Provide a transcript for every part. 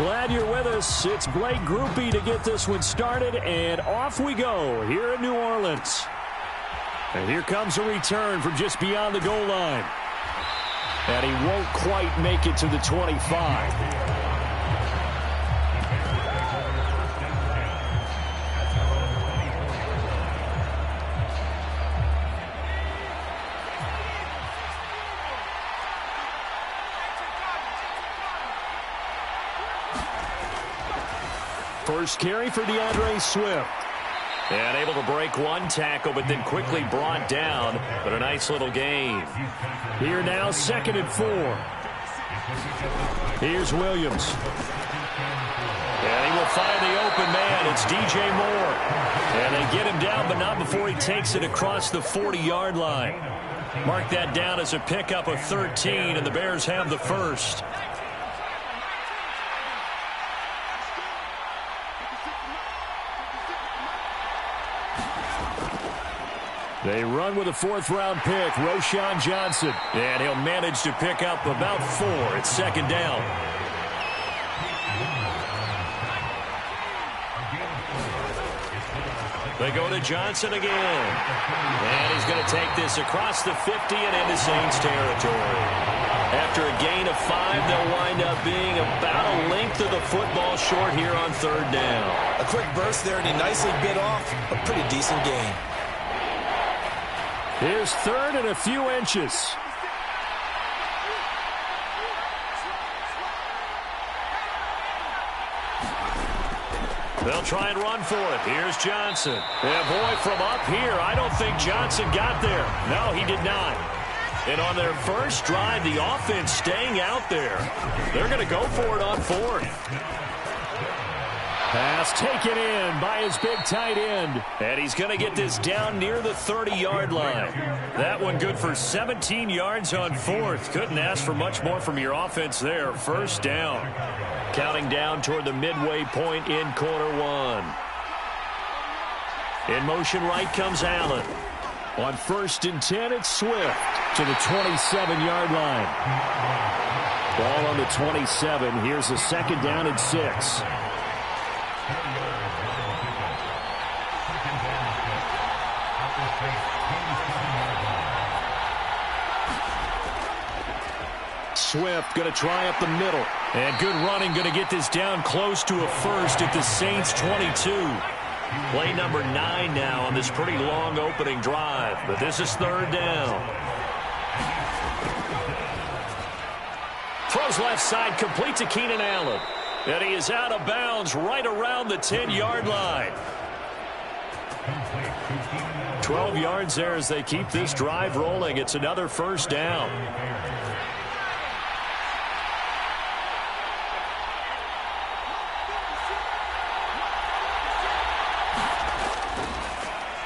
Glad you're with us. It's Blake Groupie to get this one started, and off we go here in New Orleans. And here comes a return from just beyond the goal line. And he won't quite make it to the 25. First carry for DeAndre Swift. And able to break one tackle, but then quickly brought down. But a nice little gain. Here now, 2nd and 4. Here's Williams. And he will find the open man. It's DJ Moore. And they get him down, but not before he takes it across the 40-yard line. Mark that down as a pickup of 13, and the Bears have the first. They run with a 4th-round pick, Roschon Johnson. And he'll manage to pick up about 4 at 2nd down. They go to Johnson again. And he's going to take this across the 50 and into Saints territory. After a gain of 5, they'll wind up being about a length of the football short here on 3rd down. A quick burst there, and he nicely bit off a pretty decent gain. Here's 3rd and a few inches. They'll try and run for it. Here's Johnson. And boy, from up here, I don't think Johnson got there. No, he did not. And on their first drive, the offense staying out there. They're going to go for it on 4th. Pass taken in by his big tight end. And he's going to get this down near the 30-yard line. That one good for 17 yards on 4th. Couldn't ask for much more from your offense there. 1st down. Counting down toward the midway point in quarter 1. In motion right comes Allen. On 1st and 10, it's Swift to the 27-yard line. Ball on the 27. Here's a 2nd down and 6. Swift going to try up the middle. And good running, going to get this down close to a 1st at the Saints 22. Play number 9 now on this pretty long opening drive. But this is 3rd down. Throws left side, complete to Keenan Allen. And he is out of bounds right around the 10-yard line. 12 yards there as they keep this drive rolling. It's another 1st down.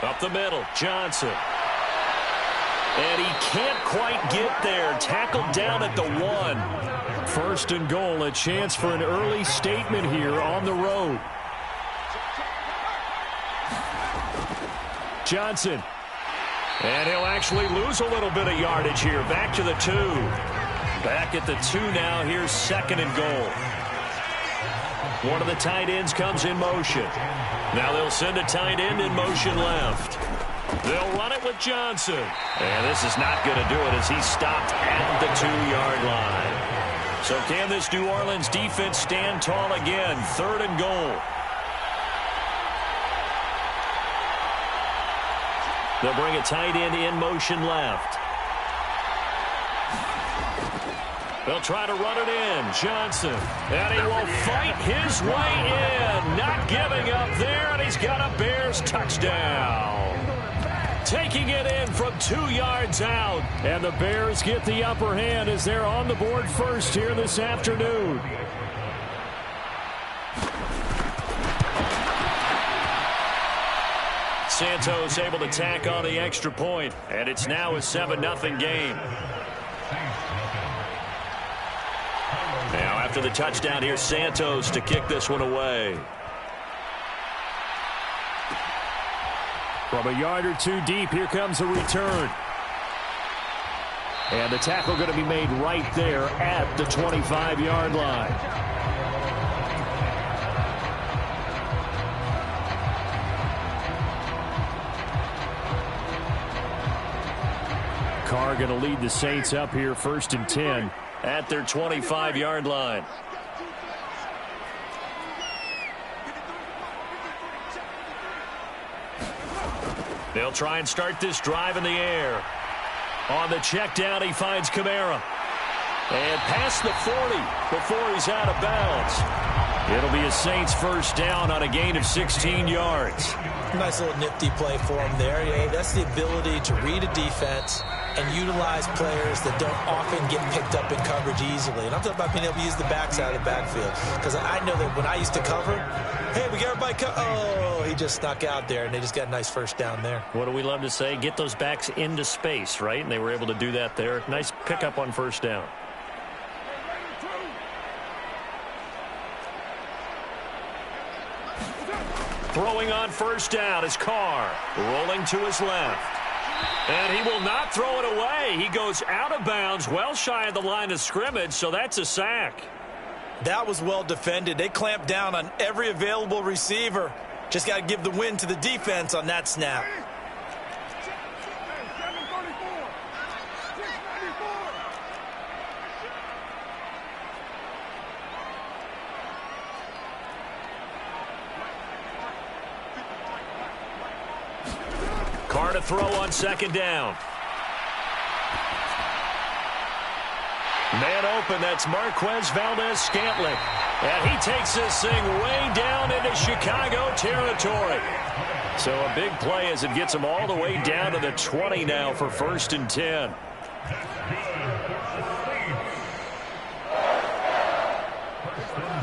Up the middle, Johnson. And he can't quite get there. Tackled down at the 1. 1st and goal, a chance for an early statement here on the road. Johnson. And he'll actually lose a little bit of yardage here. Back to the 2. Back at the 2 now. Here's 2nd and goal. One of the tight ends comes in motion. Now they'll send a tight end in motion left. They'll run it with Johnson. And this is not going to do it as he's stopped at the 2-yard line. So can this New Orleans defense stand tall again? 3rd and goal. They'll bring a tight end in motion left. They'll try to run it in. Johnson. And he will fight his way in. Not giving up there, and he's got a Bears touchdown. Taking it in from 2 yards out. And the Bears get the upper hand as they're on the board first here this afternoon. Santos able to tack on the extra point, and it's now a 7-0 game. Now after the touchdown, here's Santos to kick this one away. From a yard or 2 deep, here comes a return. And the tackle going to be made right there at the 25-yard line. Carr going to lead the Saints up here 1st and 10 at their 25-yard line. They'll try and start this drive in the air. On the check down, he finds Kamara. And past the 40 before he's out of bounds. It'll be a Saints first down on a gain of 16 yards. Nice little nifty play for him there. Yeah, that's the ability to read a defense and utilize players that don't often get picked up in coverage easily. And I'm talking about being able to use the backside of the backfield. Because I know that when I used to cover, hey, we got everybody oh, he just snuck out there, and they just got a nice first down there. What do we love to say? Get those backs into space, right? And they were able to do that there. Nice pickup on first down. Throwing on first down is Carr. Rolling to his left. And he will not throw it away. He goes out of bounds, well shy of the line of scrimmage, so that's a sack. That was well defended. They clamped down on every available receiver. Just got to give the win to the defense on that snap. Carr to throw on second down. Man open, that's Marquez Valdez-Scantling. And he takes this thing way down into Chicago territory. So a big play as it gets him all the way down to the 20 now for 1st and 10.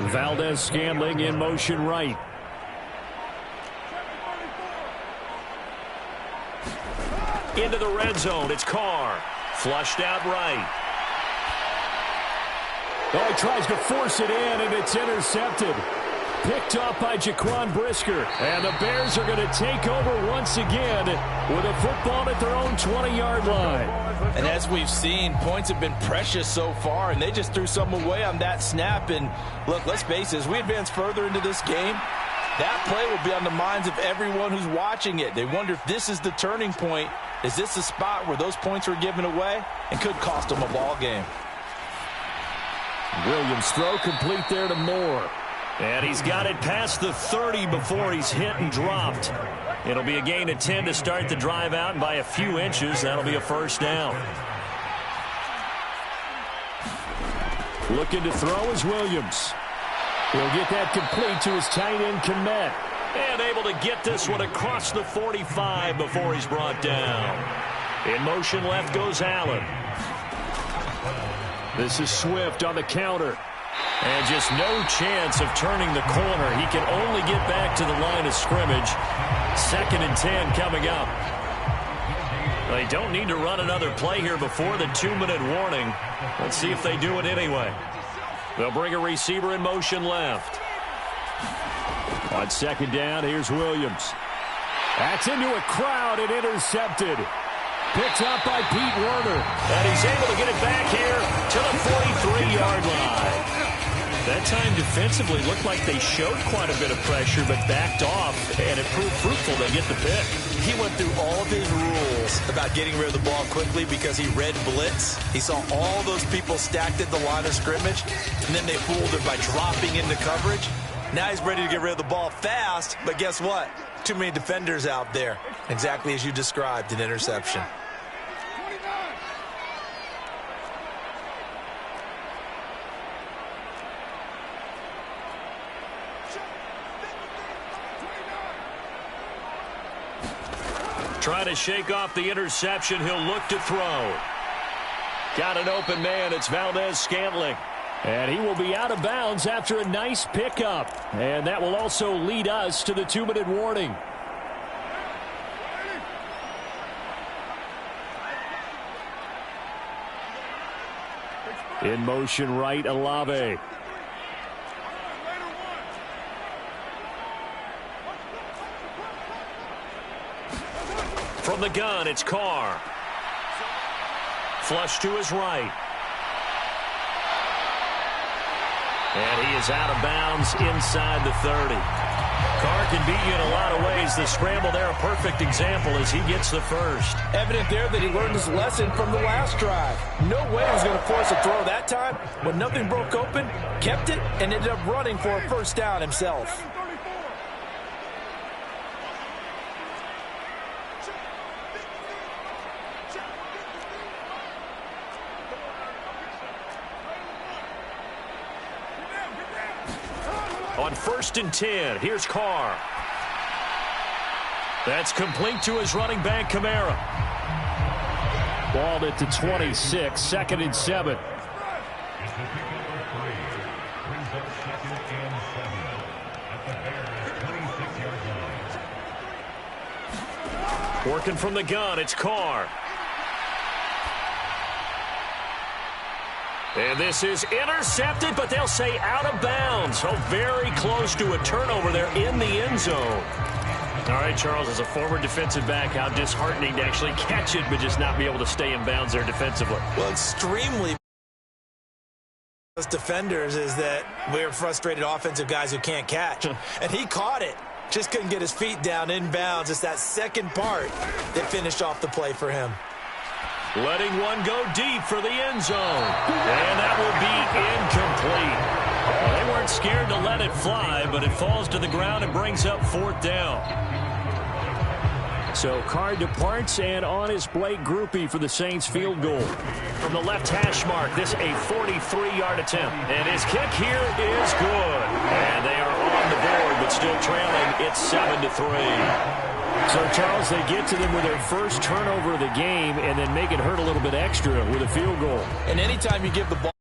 Valdez-Scantling in motion right. Into the red zone, it's Carr. Flushed out right. Oh, he tries to force it in, and it's intercepted. Picked off by Jaquan Brisker. And the Bears are going to take over once again with a football at their own 20-yard line. And as we've seen, points have been precious so far, and they just threw some away on that snap. And look, let's face it, as we advance further into this game, that play will be on the minds of everyone who's watching it. They wonder if this is the turning point. Is this the spot where those points were given away and could cost them a ball game? Williams throw complete there to Moore. And he's got it past the 30 before he's hit and dropped. It'll be a gain of 10 to start the drive out, and by a few inches, that'll be a first down. Looking to throw is Williams. He'll get that complete to his tight end, Komet. And able to get this one across the 45 before he's brought down. In motion left goes Allen. This is Swift on the counter. And just no chance of turning the corner. He can only get back to the line of scrimmage. 2nd and 10 coming up. They don't need to run another play here before the 2-minute warning. Let's see if they do it anyway. They'll bring a receiver in motion left. On 2nd down, here's Williams. That's into a crowd and intercepted. Picked up by Pete Werner. And he's able to get it back here to the 43-yard line. That time defensively looked like they showed quite a bit of pressure but backed off, and it proved fruitful. They get the pick. He went through all of his rules about getting rid of the ball quickly because he read blitz. He saw all those people stacked at the line of scrimmage, and then they fooled him by dropping into coverage. Now he's ready to get rid of the ball fast, but guess what? Too many defenders out there. Exactly as you described, an interception. Trying to shake off the interception. He'll look to throw. Got an open man. It's Valdez-Scantling. And he will be out of bounds after a nice pickup. And that will also lead us to the 2-minute warning. In motion right, Olave. From the gun, it's Carr. Flush to his right. And he is out of bounds inside the 30. Carr can beat you in a lot of ways. The scramble there, a perfect example as he gets the first. Evident there that he learned his lesson from the last drive. No way he was going to force a throw that time. When nothing broke open, kept it, and ended up running for a first down himself. On 1st and 10, here's Carr. That's complete to his running back, Kamara. Balled it to 26, 2nd and 7. Working from the gun, it's Carr. And this is intercepted, but they'll say out of bounds. So very close to a turnover there in the end zone. All right, Charles, as a former defensive back, how disheartening to actually catch it, but just not be able to stay in bounds there defensively. Well, extremely. As defenders is that we're frustrated offensive guys who can't catch. And he caught it. Just couldn't get his feet down in bounds. It's that second part that finished off the play for him. Letting one go deep for the end zone. And that will be incomplete. Well, they weren't scared to let it fly, but it falls to the ground and brings up 4th down. So Carr departs, and on his Blake Groupie for the Saints field goal. From the left hash mark, this a 43-yard attempt. And his kick here is good. And they are on the board, but still trailing. It's 7-3. So, Charles, they get to them with their first turnover of the game and then make it hurt a little bit extra with a field goal. And anytime you give the ball